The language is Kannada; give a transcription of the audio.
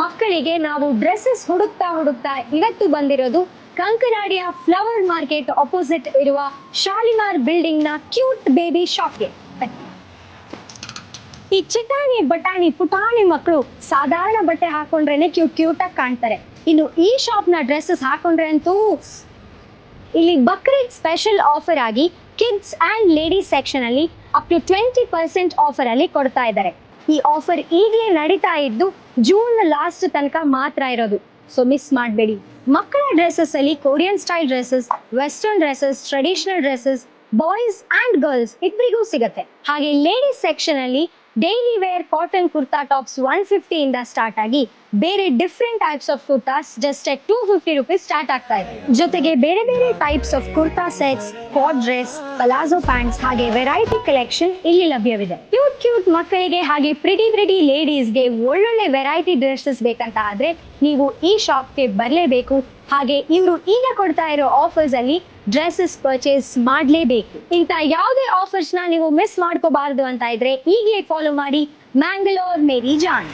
ಮಕ್ಕಳಿಗೆ ನಾವು ಡ್ರೆಸ್ಸಸ್ ಹುಡುಕ್ತಾ ಇವತ್ತು ಬಂದಿರೋದು ಕಂಕನಾಡಿಯ ಫ್ಲವರ್ ಮಾರ್ಕೆಟ್ ಅಪೋಸಿಟ್ ಇರುವ ಶಾಲಿಮಾರ್ ಬಿಲ್ಡಿಂಗ್ ನ ಕ್ಯೂಟ್ ಬೇಬಿ ಶಾಪ್ಗೆ. ಈ ಚಿಟಾಣಿ ಬಟಾಣಿ ಪುಟಾಣಿ ಮಕ್ಕಳು ಸಾಧಾರಣ ಬಟ್ಟೆ ಹಾಕೊಂಡ್ರೇನೆ ಕ್ಯೂಟ್ ಆಗಿ ಕಾಣ್ತಾರೆ. ಇನ್ನು ಈ ಶಾಪ್ ನ ಡ್ರೆಸ್ಸಸ್ ಹಾಕೊಂಡ್ರೆ ಅಂತೂ ಇಲ್ಲಿ ಬಕ್ರೀದ್ ಸ್ಪೆಷಲ್ ಆಫರ್ ಆಗಿ ಕಿಡ್ಸ್ ಅಂಡ್ ಲೇಡೀಸ್ ಸೆಕ್ಷನ್ ಅಲ್ಲಿ ಅಪ್ ಟು 20% ಆಫರ್ ಅಲ್ಲಿ ಕೊಡ್ತಾ ಇದ್ದಾರೆ. ಈ ಆಫರ್ ಈಗಲೇ ನಡೀತಾ ಇದ್ದು ಜೂನ್ ಲಾಸ್ಟ್ ತನಕ ಮಾತ್ರ ಇರೋದು. ಸೊ ಮಿಸ್ ಮಾಡಬೇಡಿ. ಮಕ್ಕಳ ಡ್ರೆಸ್ಸಸ್ ಅಲ್ಲಿ Korean style dresses, western dresses, traditional dresses boys and girls ಇಬ್ಬರಿಗೂ ಸಿಗುತ್ತೆ. ಹಾಗೆ ಲೇಡೀಸ್ ಸೆಕ್ಷನ್ ಅಲ್ಲಿ daily wear cotton kurta tops 150 ಇಂದ ಸ್ಟಾರ್ಟ್ ಆಗಿ ಬೇರೆ different types of kurtas just at 250 rupees start ಆಗ್ತಾ ಇದೆ. ಜೊತೆಗೆ ಬೇರೆ ಬೇರೆ ಟೈಪ್ಸ್ ಆಫ್ ಕುರ್ತಾ ಸೆಟ್ಸ್, ಕಾಟ್ ಡ್ರೆಸ್, ಪಲಾಜೋ ಪ್ಯಾಂಟ್ಸ್ ಹಾಗೆ ವೆರೈಟಿ ಕಲೆಕ್ಷನ್ ಇಲ್ಲಿ ಲಭ್ಯವಿದೆ. ಕ್ಯೂಟ್ ಮಕ್ಕಳಿಗೆ ಹಾಗೆ ಪ್ರಿಟಿ ಲೇಡೀಸ್ಗೆ ಒಳ್ಳೊಳ್ಳೆ ವೆರೈಟಿ ಡ್ರೆಸ್ಸಸ್ ಬೇಕಂತ ಆದ್ರೆ ನೀವು ಈ ಶಾಪ್ಗೆ ಬರಲೇಬೇಕು. ಹಾಗೆ ಇವರು ಈಗ ಕೊಡ್ತಾ ಇರೋ ಆಫರ್ಸ್ ಅಲ್ಲಿ ಡ್ರೆಸ್ಸಸ್ ಪರ್ಚೇಸ್ ಮಾಡಲೇಬೇಕು. ಇಂಥ ಯಾವುದೇ ಆಫರ್ಸ್ ನ ನೀವು ಮಿಸ್ ಮಾಡ್ಕೋಬಾರ್ದು ಅಂತ ಇದ್ರೆ ಈಗಲೇ ಫಾಲೋ ಮಾಡಿ ಮ್ಯಾಂಗ್ಲೋರ್ ಮೇರಿ ಜಾನ್.